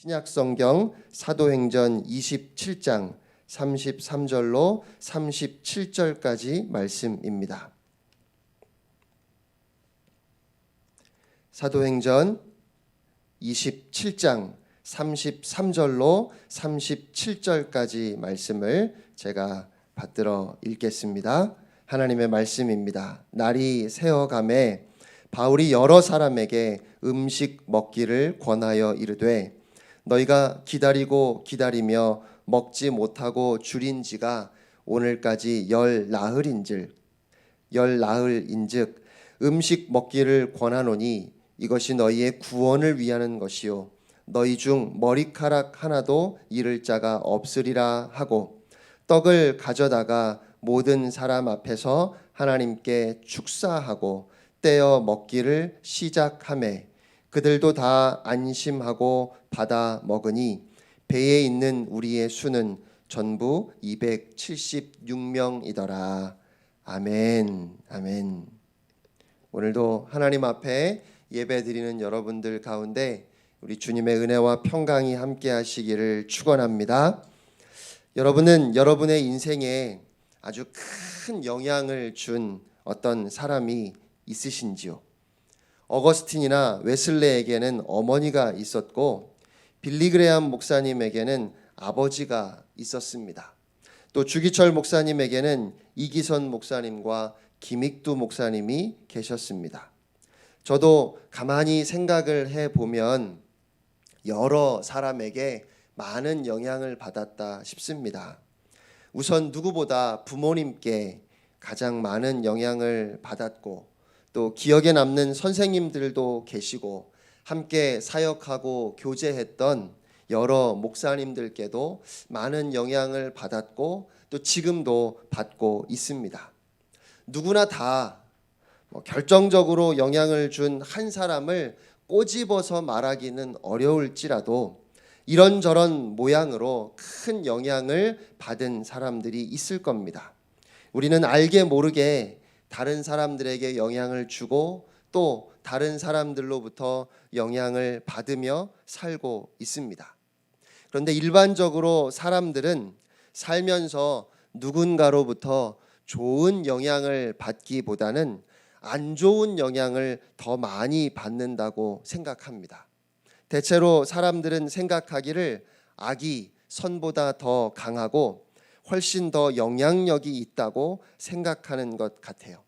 신약성경 사도행전 27장 33절로 37절까지 말씀입니다. 사도행전 27장 33절로 37절까지 말씀을 제가 받들어 읽겠습니다. 하나님의 말씀입니다. 날이 새어가매 바울이 여러 사람에게 음식 먹기를 권하여 이르되 너희가 기다리고 기다리며 먹지 못하고 줄인 지가 오늘까지 열 나흘인즉 음식 먹기를 권하노니 이것이 너희의 구원을 위하는 것이요 너희 중 머리카락 하나도 잃을 자가 없으리라 하고 떡을 가져다가 모든 사람 앞에서 하나님께 축사하고 떼어 먹기를 시작하매 그들도 다 안심하고 받아 먹으니 배에 있는 우리의 수는 전부 276명이더라. 아멘. 아멘. 오늘도 하나님 앞에 예배드리는 여러분들 가운데 우리 주님의 은혜와 평강이 함께 하시기를 축원합니다. 여러분은 여러분의 인생에 아주 큰 영향을 준 어떤 사람이 있으신지요? 어거스틴이나 웨슬레에게는 어머니가 있었고 빌리그레암 목사님에게는 아버지가 있었습니다. 또 주기철 목사님에게는 이기선 목사님과 김익두 목사님이 계셨습니다. 저도 가만히 생각을 해보면 여러 사람에게 많은 영향을 받았다 싶습니다. 우선 누구보다 부모님께 가장 많은 영향을 받았고 또 기억에 남는 선생님들도 계시고 함께 사역하고 교제했던 여러 목사님들께도 많은 영향을 받았고 또 지금도 받고 있습니다. 누구나 다 결정적으로 영향을 준 한 사람을 꼬집어서 말하기는 어려울지라도 이런저런 모양으로 큰 영향을 받은 사람들이 있을 겁니다. 우리는 알게 모르게 다른 사람들에게 영향을 주고 또 다른 사람들로부터 영향을 받으며 살고 있습니다. 그런데 일반적으로 사람들은 살면서 누군가로부터 좋은 영향을 받기보다는 안 좋은 영향을 더 많이 받는다고 생각합니다. 대체로 사람들은 생각하기를 악이 선보다 더 강하고 훨씬 더 영향력이 있다고 생각하는 것 같아요.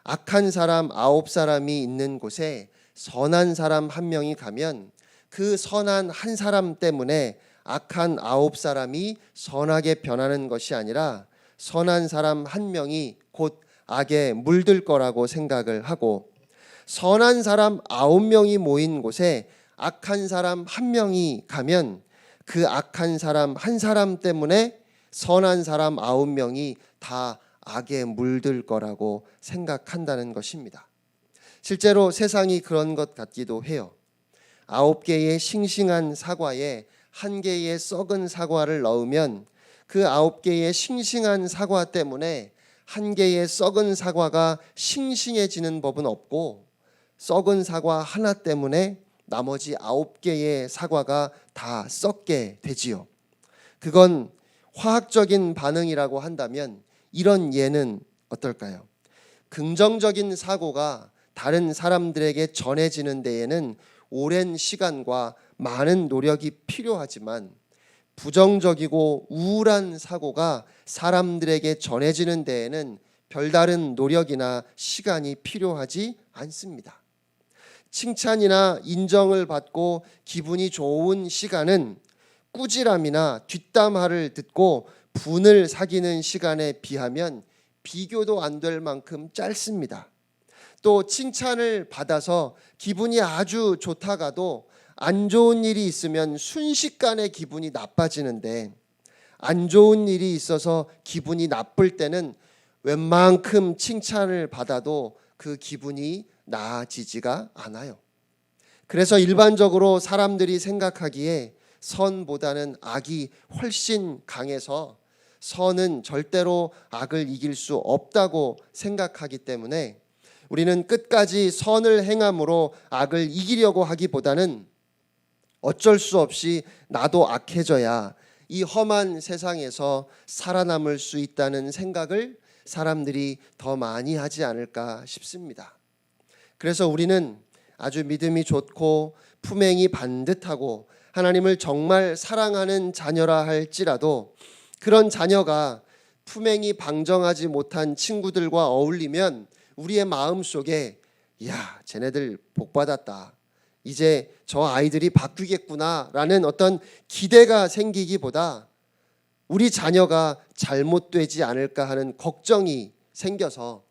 악한 사람 9사람이 있는 곳에 선한 사람 한 명이 가면 그 선한 한 사람 때문에 악한 9사람이 선하게 변하는 것이 아니라 선한 사람 한 명이 곧 악에 물들 거라고 생각을 하고 선한 사람 9명이 모인 곳에 악한 사람 한 명이 가면 그 악한 사람 한 사람 때문에 선한 사람 9명이 다 악에 물들 거라고 생각한다는 것입니다. 실제로 세상이 그런 것 같기도 해요. 9개의 싱싱한 사과에 1개의 썩은 사과를 넣으면 그 9개의 싱싱한 사과 때문에 1개의 썩은 사과가 싱싱해지는 법은 없고 썩은 사과 하나 때문에 나머지 9개의 사과가 다 썩게 되지요. 그건 화학적인 반응이라고 한다면 이런 예는 어떨까요? 긍정적인 사고가 다른 사람들에게 전해지는 데에는 오랜 시간과 많은 노력이 필요하지만 부정적이고 우울한 사고가 사람들에게 전해지는 데에는 별다른 노력이나 시간이 필요하지 않습니다. 칭찬이나 인정을 받고 기분이 좋은 시간은 꾸지람이나 뒷담화를 듣고 분을 사귀는 시간에 비하면 비교도 안 될 만큼 짧습니다. 또 칭찬을 받아서 기분이 아주 좋다가도 안 좋은 일이 있으면 순식간에 기분이 나빠지는데 안 좋은 일이 있어서 기분이 나쁠 때는 웬만큼 칭찬을 받아도 그 기분이 나아지지가 않아요. 그래서 일반적으로 사람들이 생각하기에 선보다는 악이 훨씬 강해서 선은 절대로 악을 이길 수 없다고 생각하기 때문에 우리는 끝까지 선을 행함으로 악을 이기려고 하기보다는 어쩔 수 없이 나도 악해져야 이 험한 세상에서 살아남을 수 있다는 생각을 사람들이 더 많이 하지 않을까 싶습니다. 그래서 우리는 아주 믿음이 좋고 품행이 반듯하고 하나님을 정말 사랑하는 자녀라 할지라도 그런 자녀가 품행이 방정하지 못한 친구들과 어울리면 우리의 마음속에 야, 쟤네들 복받았다. 이제 저 아이들이 바뀌겠구나라는 어떤 기대가 생기기보다 우리 자녀가 잘못되지 않을까 하는 걱정이 생겨서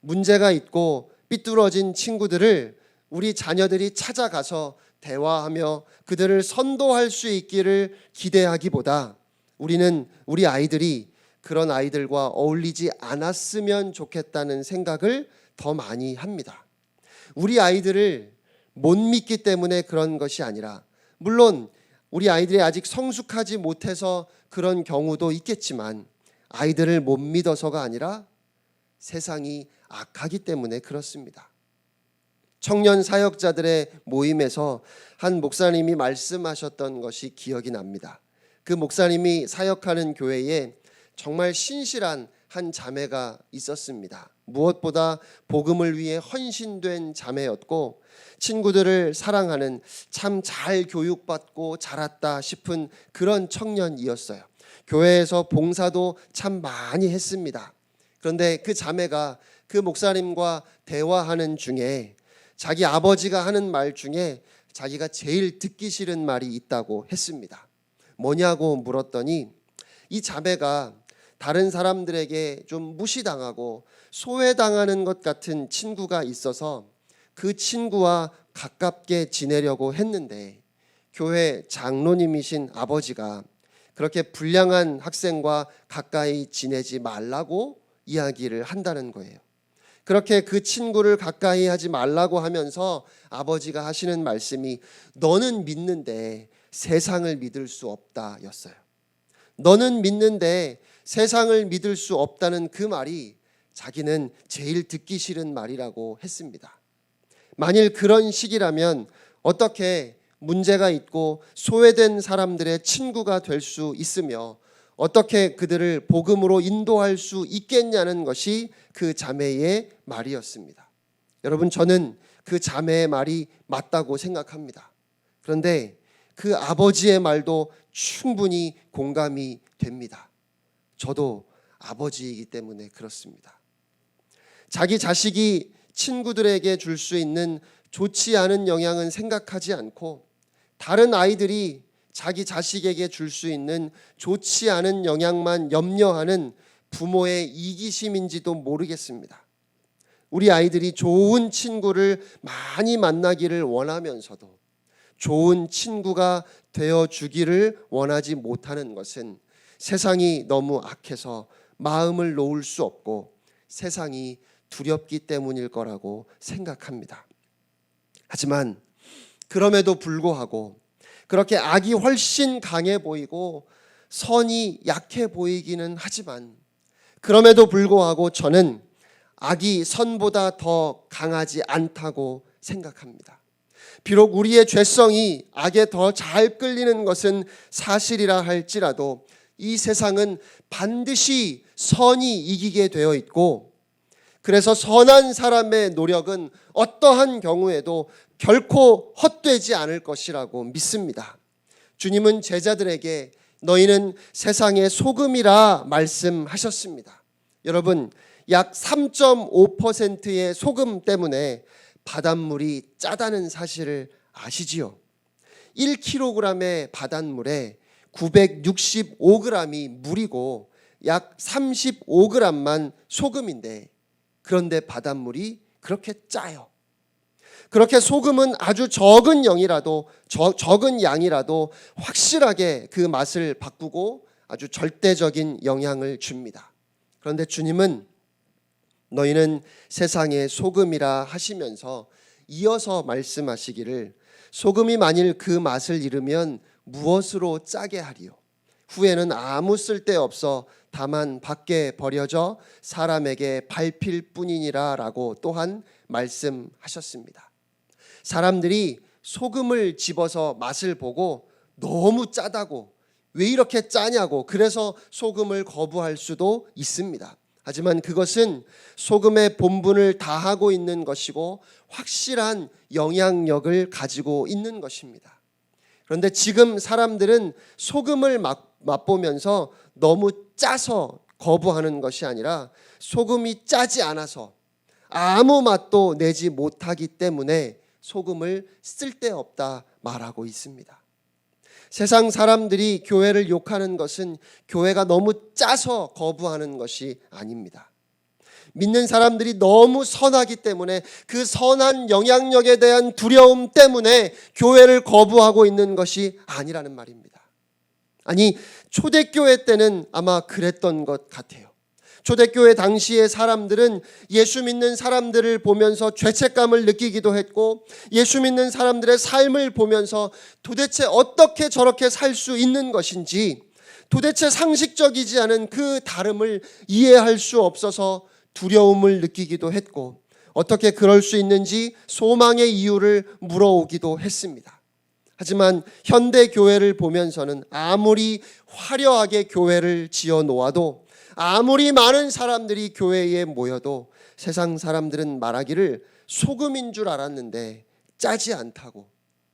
문제가 있고 삐뚤어진 친구들을 우리 자녀들이 찾아가서 대화하며 그들을 선도할 수 있기를 기대하기보다 우리는 우리 아이들이 그런 아이들과 어울리지 않았으면 좋겠다는 생각을 더 많이 합니다. 우리 아이들을 못 믿기 때문에 그런 것이 아니라, 물론 우리 아이들이 아직 성숙하지 못해서 그런 경우도 있겠지만 아이들을 못 믿어서가 아니라 세상이 악하기 때문에 그렇습니다. 청년 사역자들의 모임에서 한 목사님이 말씀하셨던 것이 기억이 납니다. 그 목사님이 사역하는 교회에 정말 신실한 한 자매가 있었습니다. 무엇보다 복음을 위해 헌신된 자매였고 친구들을 사랑하는 참 잘 교육받고 자랐다 싶은 그런 청년이었어요. 교회에서 봉사도 참 많이 했습니다. 그런데 그 자매가 그 목사님과 대화하는 중에 자기 아버지가 하는 말 중에 자기가 제일 듣기 싫은 말이 있다고 했습니다. 뭐냐고 물었더니 이 자매가 다른 사람들에게 좀 무시당하고 소외당하는 것 같은 친구가 있어서 그 친구와 가깝게 지내려고 했는데 교회 장로님이신 아버지가 그렇게 불량한 학생과 가까이 지내지 말라고 이야기를 한다는 거예요. 그렇게 그 친구를 가까이 하지 말라고 하면서 아버지가 하시는 말씀이 너는 믿는데 세상을 믿을 수 없다 였어요. 너는 믿는데 세상을 믿을 수 없다는 그 말이 자기는 제일 듣기 싫은 말이라고 했습니다. 만일 그런 식이라면 어떻게 문제가 있고 소외된 사람들의 친구가 될 수 있으며 어떻게 그들을 복음으로 인도할 수 있겠냐는 것이 그 자매의 말이었습니다. 여러분, 저는 그 자매의 말이 맞다고 생각합니다. 그런데 그 아버지의 말도 충분히 공감이 됩니다. 저도 아버지이기 때문에 그렇습니다. 자기 자식이 친구들에게 줄 수 있는 좋지 않은 영향은 생각하지 않고 다른 아이들이 자기 자식에게 줄 수 있는 좋지 않은 영향만 염려하는 부모의 이기심인지도 모르겠습니다. 우리 아이들이 좋은 친구를 많이 만나기를 원하면서도 좋은 친구가 되어주기를 원하지 못하는 것은 세상이 너무 악해서 마음을 놓을 수 없고 세상이 두렵기 때문일 거라고 생각합니다. 하지만 그럼에도 불구하고 그렇게 악이 훨씬 강해 보이고 선이 약해 보이기는 하지만 그럼에도 불구하고 저는 악이 선보다 더 강하지 않다고 생각합니다. 비록 우리의 죄성이 악에 더 잘 끌리는 것은 사실이라 할지라도 이 세상은 반드시 선이 이기게 되어 있고 그래서 선한 사람의 노력은 어떠한 경우에도 결코 헛되지 않을 것이라고 믿습니다. 주님은 제자들에게 너희는 세상의 소금이라 말씀하셨습니다. 여러분, 약 3.5%의 소금 때문에 바닷물이 짜다는 사실을 아시지요? 1kg의 바닷물에 965g이 물이고 약 35g만 소금인데 그런데 바닷물이 그렇게 짜요. 그렇게 소금은 아주 적은 양이라도 확실하게 그 맛을 바꾸고 아주 절대적인 영향을 줍니다. 그런데 주님은 너희는 세상의 소금이라 하시면서 이어서 말씀하시기를 소금이 만일 그 맛을 잃으면 무엇으로 짜게 하리요? 후에는 아무 쓸데없어 다만 밖에 버려져 사람에게 밟힐 뿐이니라 라고 또한 말씀하셨습니다. 사람들이 소금을 집어서 맛을 보고 너무 짜다고, 왜 이렇게 짜냐고, 그래서 소금을 거부할 수도 있습니다. 하지만 그것은 소금의 본분을 다하고 있는 것이고 확실한 영향력을 가지고 있는 것입니다. 그런데 지금 사람들은 소금을 맛보면서 너무 짜서 거부하는 것이 아니라 소금이 짜지 않아서 아무 맛도 내지 못하기 때문에 소금을 쓸데없다 말하고 있습니다. 세상 사람들이 교회를 욕하는 것은 교회가 너무 짜서 거부하는 것이 아닙니다. 믿는 사람들이 너무 선하기 때문에 그 선한 영향력에 대한 두려움 때문에 교회를 거부하고 있는 것이 아니라는 말입니다. 아니, 초대교회 때는 아마 그랬던 것 같아요. 초대교회 당시의 사람들은 예수 믿는 사람들을 보면서 죄책감을 느끼기도 했고, 예수 믿는 사람들의 삶을 보면서 도대체 어떻게 저렇게 살 수 있는 것인지, 도대체 상식적이지 않은 그 다름을 이해할 수 없어서 두려움을 느끼기도 했고, 어떻게 그럴 수 있는지 소망의 이유를 물어오기도 했습니다. 하지만 현대 교회를 보면서는 아무리 화려하게 교회를 지어 놓아도, 아무리 많은 사람들이 교회에 모여도 세상 사람들은 말하기를 소금인 줄 알았는데 짜지 않다고,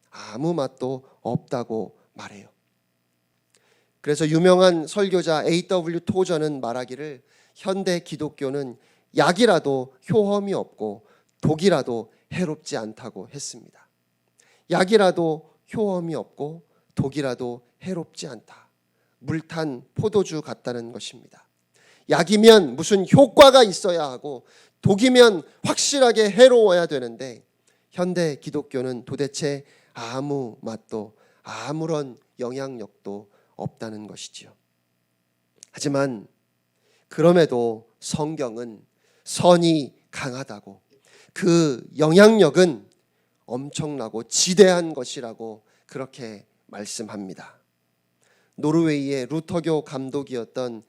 아무 맛도 없다고 말해요. 그래서 유명한 설교자 A.W. 토저는 말하기를 현대 기독교는 약이라도 효험이 없고 독이라도 해롭지 않다고 했습니다. 약이라도 효험이 없고 독이라도 해롭지 않다. 물탄 포도주 같다는 것입니다. 약이면 무슨 효과가 있어야 하고 독이면 확실하게 해로워야 되는데 현대 기독교는 도대체 아무 맛도 아무런 영향력도 없다는 것이지요. 하지만 그럼에도 성경은 선이 강하다고, 그 영향력은 엄청나고 지대한 것이라고 그렇게 말씀합니다. 노르웨이의 루터교 감독이었던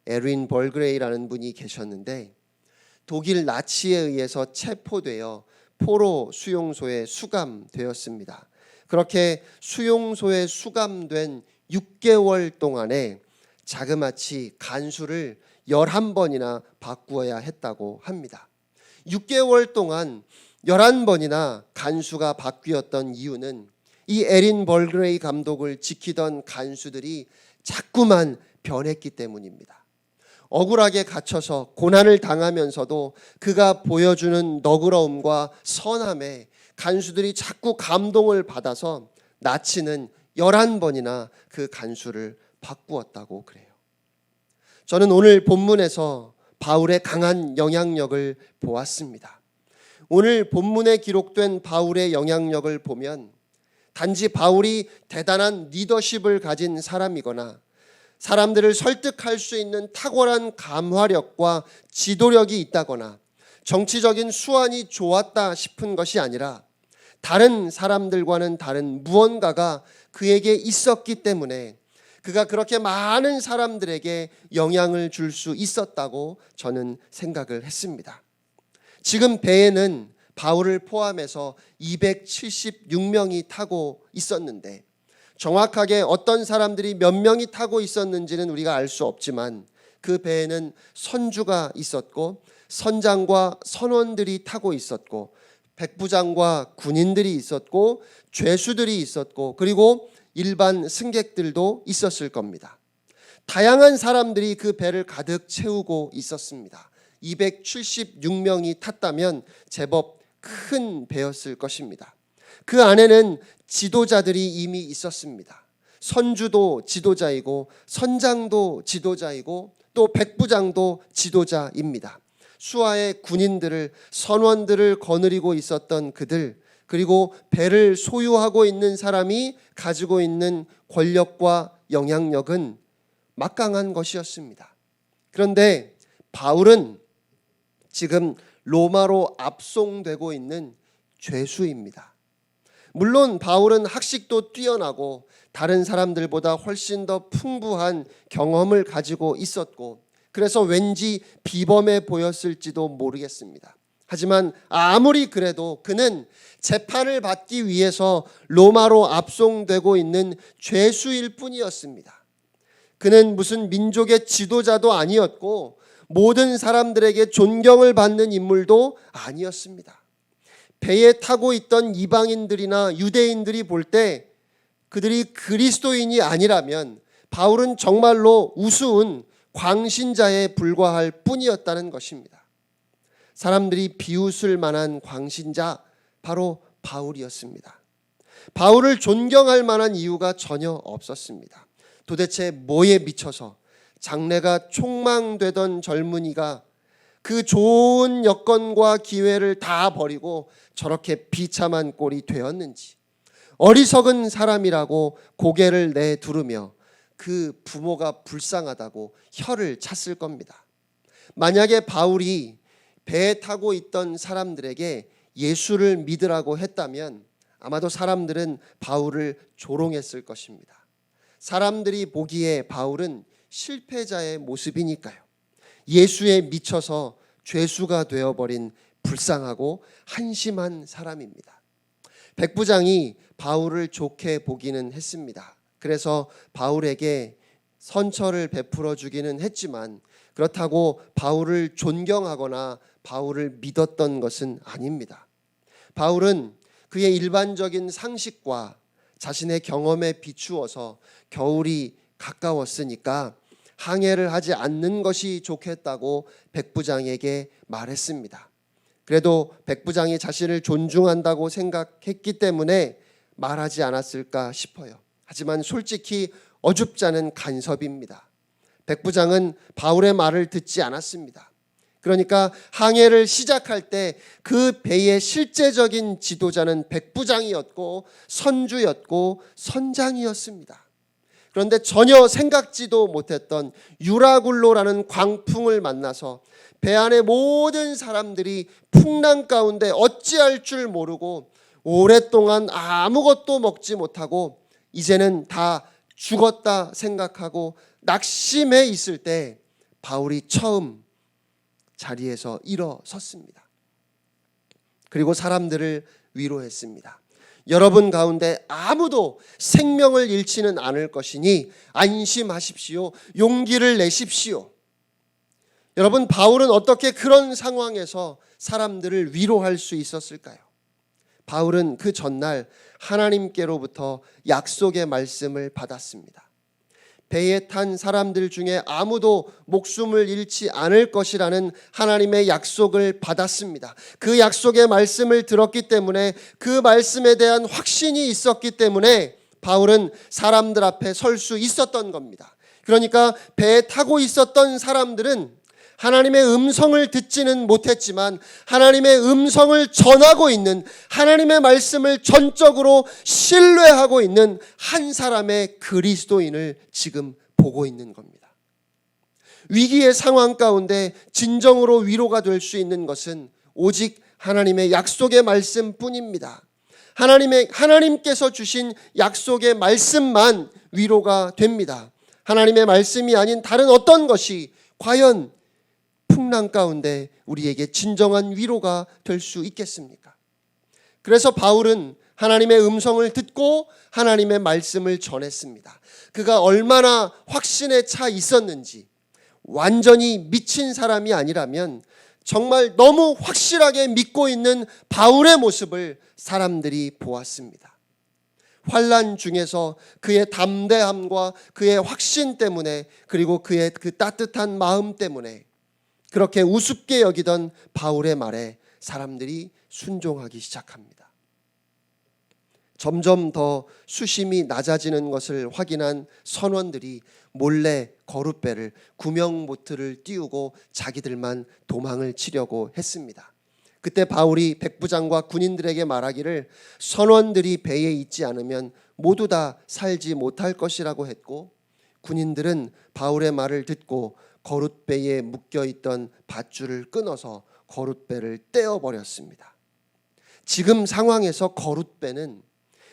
에린 벌그레이라는 분이 계셨는데 독일 나치에 의해서 체포되어 포로 수용소에 수감되었습니다. 그렇게 수용소에 수감된 6개월 동안에 자그마치 간수를 11번이나 바꾸어야 했다고 합니다. 6개월 동안 11번이나 간수가 바뀌었던 이유는 이 에린 벌그레이 감독을 지키던 간수들이 자꾸만 변했기 때문입니다. 억울하게 갇혀서 고난을 당하면서도 그가 보여주는 너그러움과 선함에 간수들이 자꾸 감동을 받아서 나치는 11번이나 그 간수를 바꾸었다고 그래요. 저는 오늘 본문에서 바울의 강한 영향력을 보았습니다. 오늘 본문에 기록된 바울의 영향력을 보면 단지 바울이 대단한 리더십을 가진 사람이거나 사람들을 설득할 수 있는 탁월한 감화력과 지도력이 있다거나 정치적인 수완이 좋았다 싶은 것이 아니라 다른 사람들과는 다른 무언가가 그에게 있었기 때문에 그가 그렇게 많은 사람들에게 영향을 줄 수 있었다고 저는 생각을 했습니다. 지금 배에는 바울을 포함해서 276명이 타고 있었는데 정확하게 어떤 사람들이 몇 명이 타고 있었는지는 우리가 알 수 없지만 그 배에는 선주가 있었고 선장과 선원들이 타고 있었고 백부장과 군인들이 있었고 죄수들이 있었고 그리고 일반 승객들도 있었을 겁니다. 다양한 사람들이 그 배를 가득 채우고 있었습니다. 276명이 탔다면 제법 큰 배였을 것입니다. 그 안에는 지도자들이 이미 있었습니다. 선주도 지도자이고 선장도 지도자이고 또 백부장도 지도자입니다. 수하의 군인들을 선원들을 거느리고 있었던 그들, 그리고 배를 소유하고 있는 사람이 가지고 있는 권력과 영향력은 막강한 것이었습니다. 그런데 바울은 지금 로마로 압송되고 있는 죄수입니다. 물론 바울은 학식도 뛰어나고 다른 사람들보다 훨씬 더 풍부한 경험을 가지고 있었고 그래서 왠지 비범해 보였을지도 모르겠습니다. 하지만 아무리 그래도 그는 재판을 받기 위해서 로마로 압송되고 있는 죄수일 뿐이었습니다. 그는 무슨 민족의 지도자도 아니었고 모든 사람들에게 존경을 받는 인물도 아니었습니다. 배에 타고 있던 이방인들이나 유대인들이 볼 때 그들이 그리스도인이 아니라면 바울은 정말로 우스운 광신자에 불과할 뿐이었다는 것입니다. 사람들이 비웃을 만한 광신자, 바로 바울이었습니다. 바울을 존경할 만한 이유가 전혀 없었습니다. 도대체 뭐에 미쳐서 장래가 촉망되던 젊은이가 그 좋은 여건과 기회를 다 버리고 저렇게 비참한 꼴이 되었는지, 어리석은 사람이라고 고개를 내두르며 그 부모가 불쌍하다고 혀를 찼을 겁니다. 만약에 바울이 배에 타고 있던 사람들에게 예수를 믿으라고 했다면 아마도 사람들은 바울을 조롱했을 것입니다. 사람들이 보기에 바울은 실패자의 모습이니까요. 예수에 미쳐서 죄수가 되어버린 불쌍하고 한심한 사람입니다. 백부장이 바울을 좋게 보기는 했습니다. 그래서 바울에게 선처를 베풀어 주기는 했지만 그렇다고 바울을 존경하거나 바울을 믿었던 것은 아닙니다. 바울은 그의 일반적인 상식과 자신의 경험에 비추어서 겨울이 가까웠으니까 항해를 하지 않는 것이 좋겠다고 백부장에게 말했습니다. 그래도 백부장이 자신을 존중한다고 생각했기 때문에 말하지 않았을까 싶어요. 하지만 솔직히 어줍잖은 간섭입니다. 백부장은 바울의 말을 듣지 않았습니다. 그러니까 항해를 시작할 때 그 배의 실제적인 지도자는 백부장이었고 선주였고 선장이었습니다. 그런데 전혀 생각지도 못했던 유라굴로라는 광풍을 만나서 배 안의 모든 사람들이 풍랑 가운데 어찌할 줄 모르고 오랫동안 아무것도 먹지 못하고 이제는 다 죽었다 생각하고 낙심해 있을 때 바울이 처음 자리에서 일어섰습니다. 그리고 사람들을 위로했습니다. 여러분 가운데 아무도 생명을 잃지는 않을 것이니 안심하십시오. 용기를 내십시오. 여러분, 바울은 어떻게 그런 상황에서 사람들을 위로할 수 있었을까요? 바울은 그 전날 하나님께로부터 약속의 말씀을 받았습니다. 배에 탄 사람들 중에 아무도 목숨을 잃지 않을 것이라는 하나님의 약속을 받았습니다. 그 약속의 말씀을 들었기 때문에, 그 말씀에 대한 확신이 있었기 때문에 바울은 사람들 앞에 설 수 있었던 겁니다. 그러니까 배에 타고 있었던 사람들은 하나님의 음성을 듣지는 못했지만 하나님의 음성을 전하고 있는, 하나님의 말씀을 전적으로 신뢰하고 있는 한 사람의 그리스도인을 지금 보고 있는 겁니다. 위기의 상황 가운데 진정으로 위로가 될 수 있는 것은 오직 하나님의 약속의 말씀뿐입니다. 하나님께서 주신 약속의 말씀만 위로가 됩니다. 하나님의 말씀이 아닌 다른 어떤 것이 과연 풍랑 가운데 우리에게 진정한 위로가 될 수 있겠습니까? 그래서 바울은 하나님의 음성을 듣고 하나님의 말씀을 전했습니다. 그가 얼마나 확신에 차 있었는지, 완전히 미친 사람이 아니라면 정말 너무 확실하게 믿고 있는 바울의 모습을 사람들이 보았습니다. 환난 중에서 그의 담대함과 그의 확신 때문에, 그리고 그의 그 따뜻한 마음 때문에 그렇게 우습게 여기던 바울의 말에 사람들이 순종하기 시작합니다. 점점 더 수심이 낮아지는 것을 확인한 선원들이 몰래 거룻배를, 구명보트를 띄우고 자기들만 도망을 치려고 했습니다. 그때 바울이 백부장과 군인들에게 말하기를 선원들이 배에 있지 않으면 모두 다 살지 못할 것이라고 했고, 군인들은 바울의 말을 듣고 거룻배에 묶여있던 밧줄을 끊어서 거룻배를 떼어버렸습니다. 지금 상황에서 거룻배는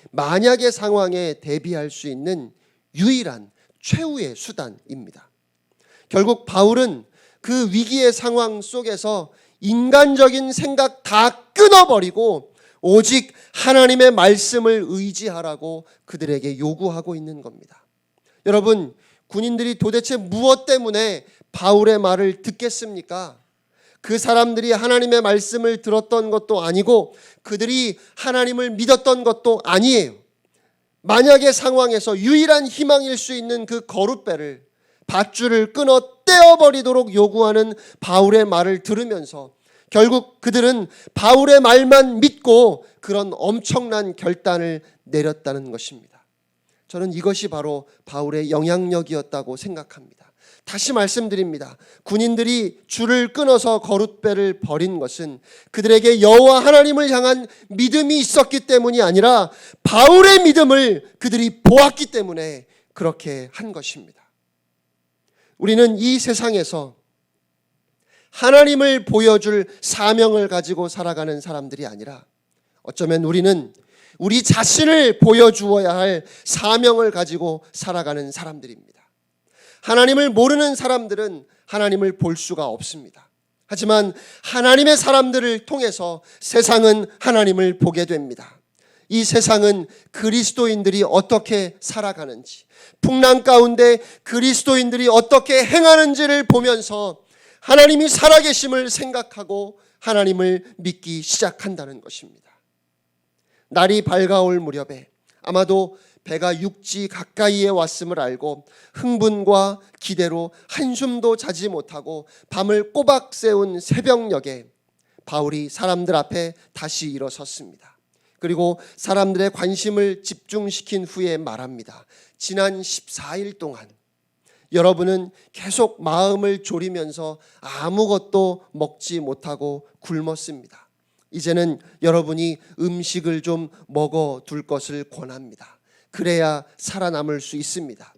만약의 상황에 대비할 수 있는 유일한 최후의 수단입니다. 결국 바울은 그 위기의 상황 속에서 인간적인 생각 다 끊어버리고 오직 하나님의 말씀을 의지하라고 그들에게 요구하고 있는 겁니다. 여러분, 군인들이 도대체 무엇 때문에 바울의 말을 듣겠습니까? 그 사람들이 하나님의 말씀을 들었던 것도 아니고 그들이 하나님을 믿었던 것도 아니에요. 만약의 상황에서 유일한 희망일 수 있는 그 거룻배를, 밧줄을 끊어 떼어버리도록 요구하는 바울의 말을 들으면서 결국 그들은 바울의 말만 믿고 그런 엄청난 결단을 내렸다는 것입니다. 저는 이것이 바로 바울의 영향력이었다고 생각합니다. 다시 말씀드립니다. 군인들이 줄을 끊어서 거룻배를 버린 것은 그들에게 여호와 하나님을 향한 믿음이 있었기 때문이 아니라 바울의 믿음을 그들이 보았기 때문에 그렇게 한 것입니다. 우리는 이 세상에서 하나님을 보여줄 사명을 가지고 살아가는 사람들이 아니라 어쩌면 우리는 우리 자신을 보여주어야 할 사명을 가지고 살아가는 사람들입니다. 하나님을 모르는 사람들은 하나님을 볼 수가 없습니다. 하지만 하나님의 사람들을 통해서 세상은 하나님을 보게 됩니다. 이 세상은 그리스도인들이 어떻게 살아가는지, 풍랑 가운데 그리스도인들이 어떻게 행하는지를 보면서 하나님이 살아계심을 생각하고 하나님을 믿기 시작한다는 것입니다. 날이 밝아올 무렵에 아마도 배가 육지 가까이에 왔음을 알고 흥분과 기대로 한숨도 자지 못하고 밤을 꼬박 새운 새벽녘에 바울이 사람들 앞에 다시 일어섰습니다. 그리고 사람들의 관심을 집중시킨 후에 말합니다. 지난 14일 동안 여러분은 계속 마음을 졸이면서 아무것도 먹지 못하고 굶었습니다. 이제는 여러분이 음식을 좀 먹어둘 것을 권합니다. 그래야 살아남을 수 있습니다.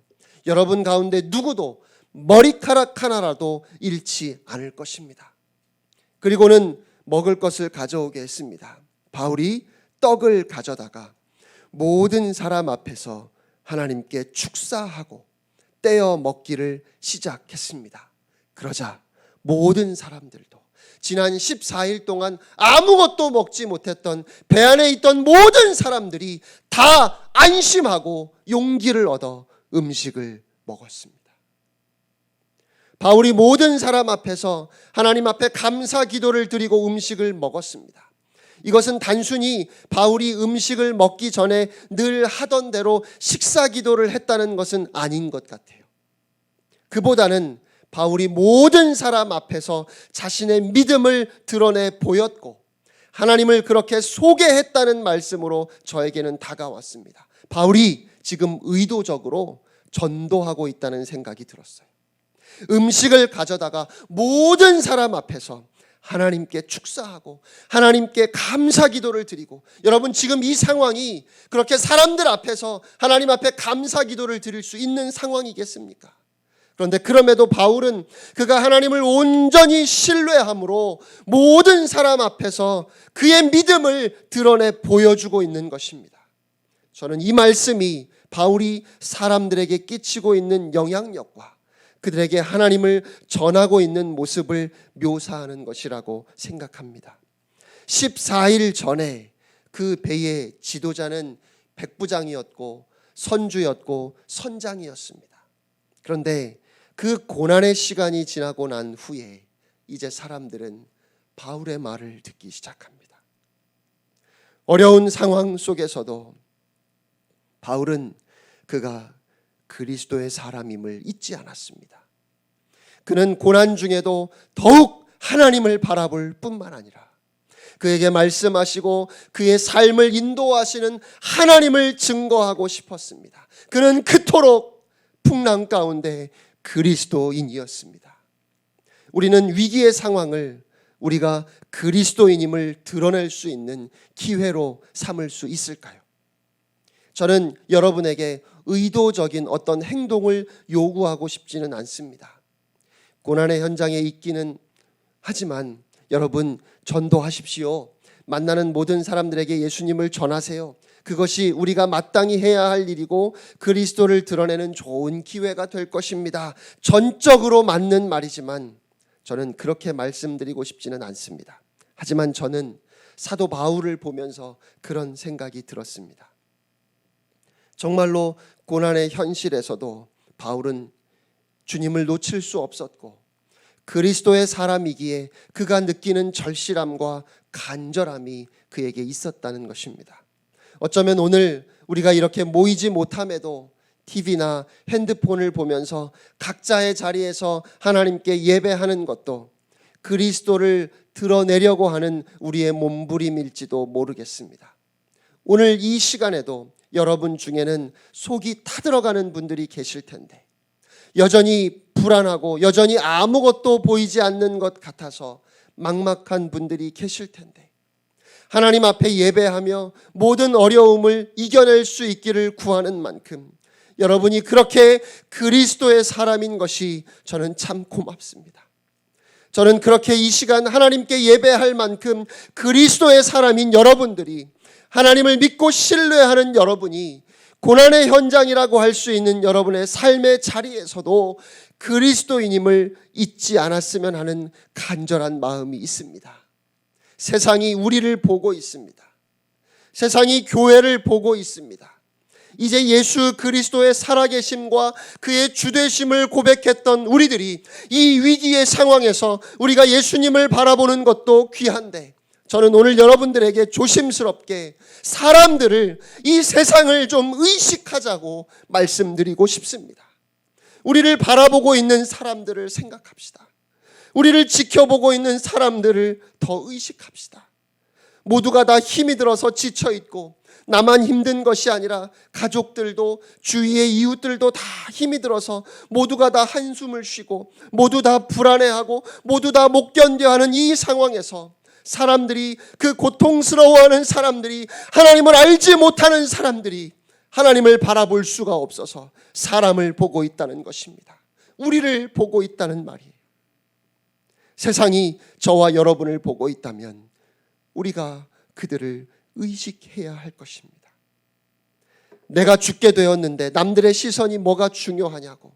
여러분 가운데 누구도 머리카락 하나라도 잃지 않을 것입니다. 그리고는 먹을 것을 가져오게 했습니다. 바울이 떡을 가져다가 모든 사람 앞에서 하나님께 축사하고 떼어 먹기를 시작했습니다. 그러자 모든 사람들도 지난 14일 동안 아무것도 먹지 못했던 배 안에 있던 모든 사람들이 다 안심하고 용기를 얻어 음식을 먹었습니다. 바울이 모든 사람 앞에서 하나님 앞에 감사 기도를 드리고 음식을 먹었습니다. 이것은 단순히 바울이 음식을 먹기 전에 늘 하던 대로 식사 기도를 했다는 것은 아닌 것 같아요. 그보다는 바울이 모든 사람 앞에서 자신의 믿음을 드러내 보였고 하나님을 그렇게 소개했다는 말씀으로 저에게는 다가왔습니다. 바울이 지금 의도적으로 전도하고 있다는 생각이 들었어요. 음식을 가져다가 모든 사람 앞에서 하나님께 축사하고 하나님께 감사 기도를 드리고, 여러분 지금 이 상황이 그렇게 사람들 앞에서 하나님 앞에 감사 기도를 드릴 수 있는 상황이겠습니까? 그런데 그럼에도 바울은 그가 하나님을 온전히 신뢰함으로 모든 사람 앞에서 그의 믿음을 드러내 보여주고 있는 것입니다. 저는 이 말씀이 바울이 사람들에게 끼치고 있는 영향력과 그들에게 하나님을 전하고 있는 모습을 묘사하는 것이라고 생각합니다. 14일 전에 그 배의 지도자는 백부장이었고 선주였고 선장이었습니다. 그런데 그 고난의 시간이 지나고 난 후에 이제 사람들은 바울의 말을 듣기 시작합니다. 어려운 상황 속에서도 바울은 그가 그리스도의 사람임을 잊지 않았습니다. 그는 고난 중에도 더욱 하나님을 바라볼 뿐만 아니라 그에게 말씀하시고 그의 삶을 인도하시는 하나님을 증거하고 싶었습니다. 그는 그토록 풍랑 가운데 그리스도인이었습니다. 우리는 위기의 상황을 우리가 그리스도인임을 드러낼 수 있는 기회로 삼을 수 있을까요? 저는 여러분에게 의도적인 어떤 행동을 요구하고 싶지는 않습니다. 고난의 현장에 있기는 하지만 여러분 전도하십시오. 만나는 모든 사람들에게 예수님을 전하세요. 그것이 우리가 마땅히 해야 할 일이고 그리스도를 드러내는 좋은 기회가 될 것입니다. 전적으로 맞는 말이지만 저는 그렇게 말씀드리고 싶지는 않습니다. 하지만 저는 사도 바울을 보면서 그런 생각이 들었습니다. 정말로 고난의 현실에서도 바울은 주님을 놓칠 수 없었고 그리스도의 사람이기에 그가 느끼는 절실함과 간절함이 그에게 있었다는 것입니다. 어쩌면 오늘 우리가 이렇게 모이지 못함에도 TV나 핸드폰을 보면서 각자의 자리에서 하나님께 예배하는 것도 그리스도를 드러내려고 하는 우리의 몸부림일지도 모르겠습니다. 오늘 이 시간에도 여러분 중에는 속이 타들어가는 분들이 계실 텐데 여전히 불안하고 여전히 아무것도 보이지 않는 것 같아서 막막한 분들이 계실 텐데 하나님 앞에 예배하며 모든 어려움을 이겨낼 수 있기를 구하는 만큼 여러분이 그렇게 그리스도의 사람인 것이 저는 참 고맙습니다. 저는 그렇게 이 시간 하나님께 예배할 만큼 그리스도의 사람인 여러분들이 하나님을 믿고 신뢰하는 여러분이 고난의 현장이라고 할 수 있는 여러분의 삶의 자리에서도 그리스도인임을 잊지 않았으면 하는 간절한 마음이 있습니다. 세상이 우리를 보고 있습니다. 세상이 교회를 보고 있습니다. 이제 예수 그리스도의 살아계심과 그의 주되심을 고백했던 우리들이 이 위기의 상황에서 우리가 예수님을 바라보는 것도 귀한데 저는 오늘 여러분들에게 조심스럽게 사람들을 이 세상을 좀 의식하자고 말씀드리고 싶습니다. 우리를 바라보고 있는 사람들을 생각합시다. 우리를 지켜보고 있는 사람들을 더 의식합시다. 모두가 다 힘이 들어서 지쳐있고 나만 힘든 것이 아니라 가족들도 주위의 이웃들도 다 힘이 들어서 모두가 다 한숨을 쉬고 모두 다 불안해하고 모두 다 못 견뎌하는 이 상황에서 사람들이 그 고통스러워하는 사람들이 하나님을 알지 못하는 사람들이 하나님을 바라볼 수가 없어서 사람을 보고 있다는 것입니다. 우리를 보고 있다는 말이에요. 세상이 저와 여러분을 보고 있다면 우리가 그들을 의식해야 할 것입니다. 내가 죽게 되었는데 남들의 시선이 뭐가 중요하냐고,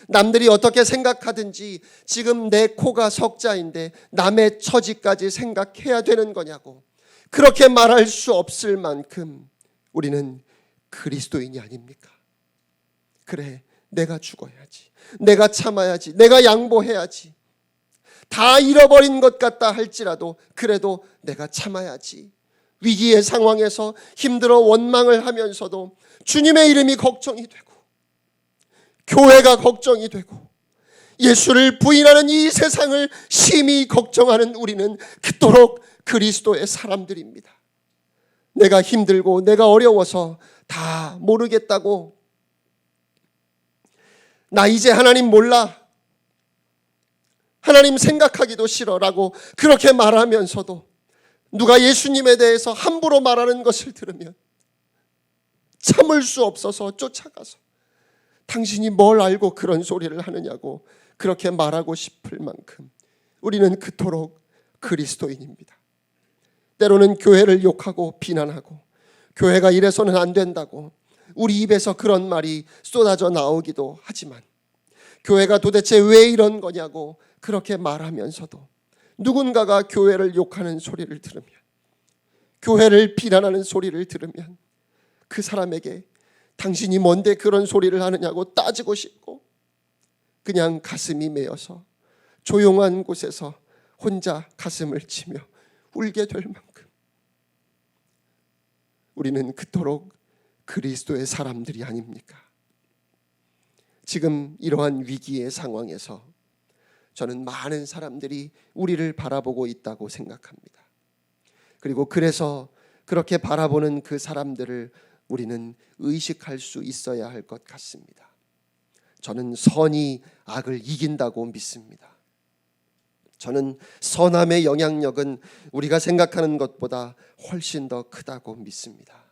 남들이 어떻게 생각하든지 지금 내 코가 석자인데 남의 처지까지 생각해야 되는 거냐고 그렇게 말할 수 없을 만큼 우리는 그리스도인이 아닙니까? 그래, 내가 죽어야지, 내가 참아야지, 내가 양보해야지, 다 잃어버린 것 같다 할지라도 그래도 내가 참아야지. 위기의 상황에서 힘들어 원망을 하면서도 주님의 이름이 걱정이 되고 교회가 걱정이 되고 예수를 부인하는 이 세상을 심히 걱정하는 우리는 그토록 그리스도의 사람들입니다. 내가 힘들고 내가 어려워서 다 모르겠다고, 나 이제 하나님 몰라, 하나님 생각하기도 싫어라고 그렇게 말하면서도 누가 예수님에 대해서 함부로 말하는 것을 들으면 참을 수 없어서 쫓아가서 당신이 뭘 알고 그런 소리를 하느냐고 그렇게 말하고 싶을 만큼 우리는 그토록 그리스도인입니다. 때로는 교회를 욕하고 비난하고 교회가 이래서는 안 된다고 우리 입에서 그런 말이 쏟아져 나오기도 하지만 교회가 도대체 왜 이런 거냐고 그렇게 말하면서도 누군가가 교회를 욕하는 소리를 들으면, 교회를 비난하는 소리를 들으면 그 사람에게 당신이 뭔데 그런 소리를 하느냐고 따지고 싶고 그냥 가슴이 메어서 조용한 곳에서 혼자 가슴을 치며 울게 될 만큼 우리는 그토록 그리스도의 사람들이 아닙니까? 지금 이러한 위기의 상황에서 저는 많은 사람들이 우리를 바라보고 있다고 생각합니다. 그리고 그래서 그렇게 바라보는 그 사람들을 우리는 의식할 수 있어야 할 것 같습니다. 저는 선이 악을 이긴다고 믿습니다. 저는 선함의 영향력은 우리가 생각하는 것보다 훨씬 더 크다고 믿습니다.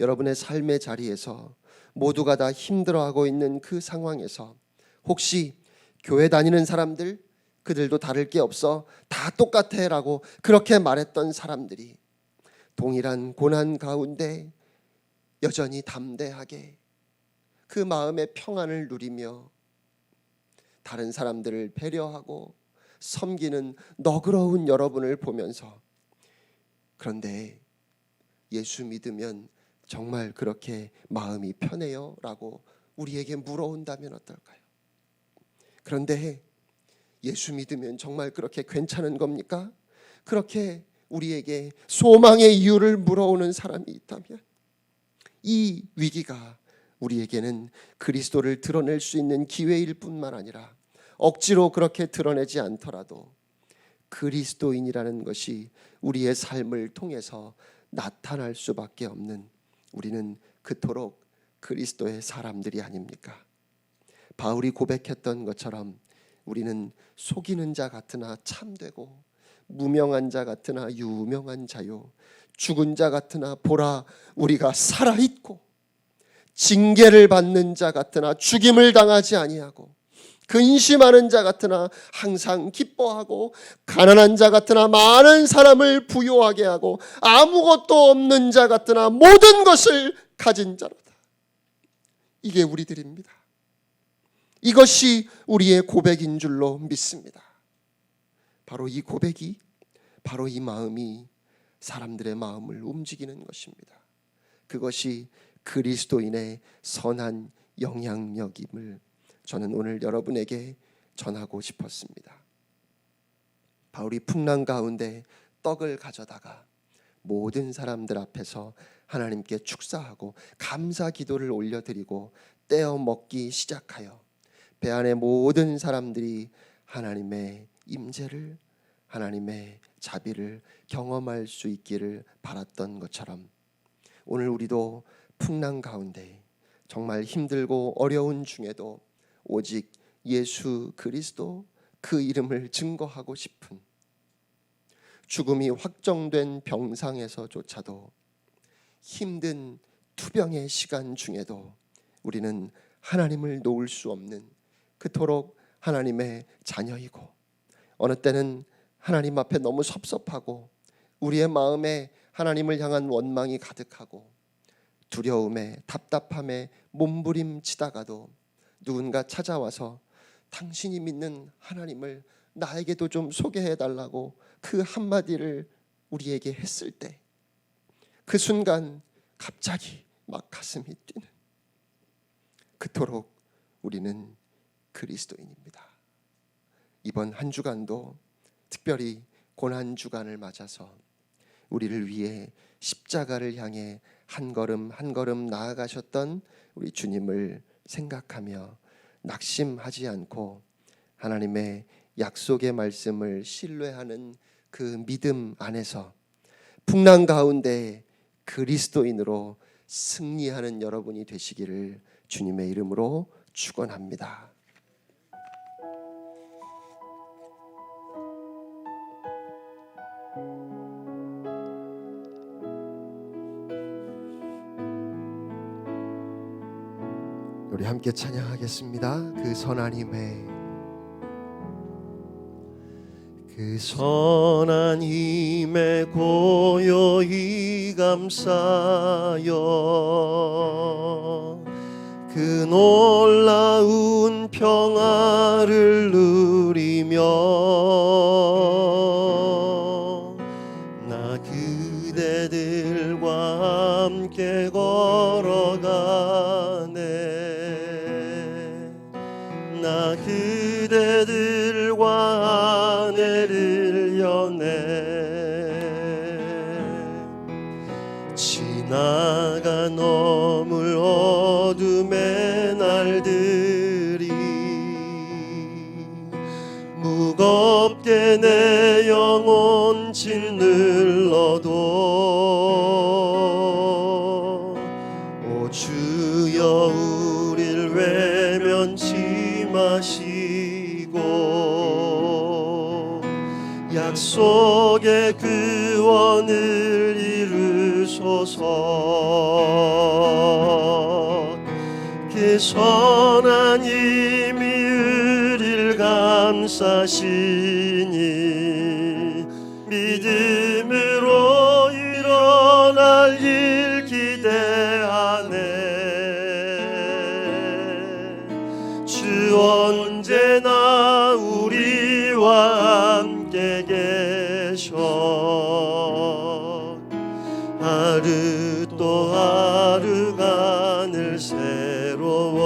여러분의 삶의 자리에서 모두가 다 힘들어하고 있는 그 상황에서 혹시 교회 다니는 사람들, 그들도 다를 게 없어, 다 똑같아 라고 그렇게 말했던 사람들이 동일한 고난 가운데 여전히 담대하게 그 마음의 평안을 누리며 다른 사람들을 배려하고 섬기는 너그러운 여러분을 보면서, 그런데 예수 믿으면 정말 그렇게 마음이 편해요? 라고 우리에게 물어온다면 어떨까요? 그런데 예수 믿으면 정말 그렇게 괜찮은 겁니까? 그렇게 우리에게 소망의 이유를 물어오는 사람이 있다면, 이 위기가 우리에게는 그리스도를 드러낼 수 있는 기회일 뿐만 아니라 억지로 그렇게 드러내지 않더라도 그리스도인이라는 것이 우리의 삶을 통해서 나타날 수밖에 없는, 우리는 그토록 그리스도의 사람들이 아닙니까? 바울이 고백했던 것처럼 우리는 속이는 자 같으나 참되고 무명한 자 같으나 유명한 자요, 죽은 자 같으나 보라 우리가 살아있고, 징계를 받는 자 같으나 죽임을 당하지 아니하고, 근심하는 자 같으나 항상 기뻐하고, 가난한 자 같으나 많은 사람을 부요하게 하고, 아무것도 없는 자 같으나 모든 것을 가진 자로다. 이게 우리들입니다. 이것이 우리의 고백인 줄로 믿습니다. 바로 이 고백이, 바로 이 마음이 사람들의 마음을 움직이는 것입니다. 그것이 그리스도인의 선한 영향력임을 저는 오늘 여러분에게 전하고 싶었습니다. 바울이 풍랑 가운데 떡을 가져다가 모든 사람들 앞에서 하나님께 축사하고 감사 기도를 올려드리고 떼어 먹기 시작하여 배 안의 모든 사람들이 하나님의 임재를, 하나님의 자비를 경험할 수 있기를 바랐던 것처럼, 오늘 우리도 풍랑 가운데 정말 힘들고 어려운 중에도 오직 예수 그리스도 그 이름을 증거하고 싶은, 죽음이 확정된 병상에서조차도 힘든 투병의 시간 중에도 우리는 하나님을 놓을 수 없는 그토록 하나님의 자녀이고, 어느 때는 하나님 앞에 너무 섭섭하고 우리의 마음에 하나님을 향한 원망이 가득하고 두려움에 답답함에 몸부림치다가도 누군가 찾아와서 당신이 믿는 하나님을 나에게도 좀 소개해달라고 그 한마디를 우리에게 했을 때, 그 순간 갑자기 막 가슴이 뛰는, 그토록 우리는 그리스도인입니다. 이번 한 주간도 특별히 고난 주간을 맞아서 우리를 위해 십자가를 향해 한 걸음 한 걸음 나아가셨던 우리 주님을 생각하며 낙심하지 않고 하나님의 약속의 말씀을 신뢰하는 그 믿음 안에서 풍랑 가운데 그리스도인으로 승리하는 여러분이 되시기를 주님의 이름으로 축원합니다. 우리 함께 찬양하겠습니다. 그 선한 힘에, 그 선한 힘에 고요히 감싸여 그 놀라운 평화를 누리며 나 그대들과 함께 걸어가네. 나 그대들과 하늘을 여네. 지나가 넘을 어둠의 날들이 무겁게 내 영혼 짓눌러도 오 주여 우릴 외면치 마시고 약속의 구원을 이루소서. 그 선한 힘이 우릴 감싸시니 믿음으로 일어날 일 기대하네. 주 언제나 우리와 우리와 함께 계셔. 하루 또 하루가 늘 새로워.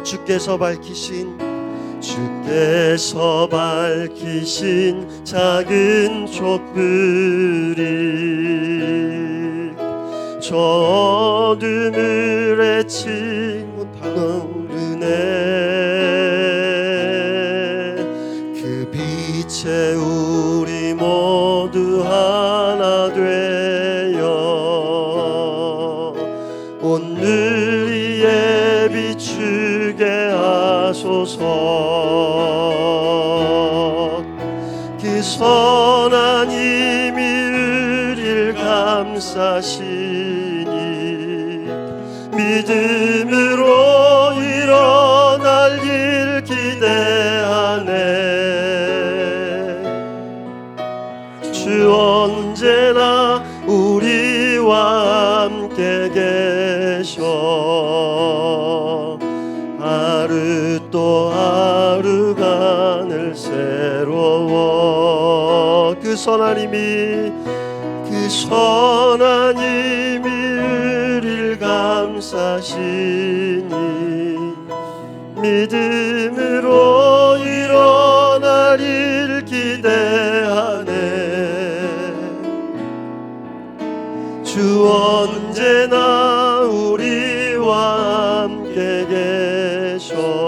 주께서 밝히신 작은 촛불이 저 어둠을 헤치 못하오르네. 그 빛에 우리 모두 하나 되어 오늘 위에 비추게 하소서. 그 선한 힘이 우리를 감싸시니 믿음으로 일어날 일 기대하네. 주 언제나 우리와 함께 계셔. 하루 또 하루가 늘 새로워. 그 선한 힘이 우리를 감싸시니 믿음으로 일어날 일 기대하네. 주 언제나 우리와 함께 계셔.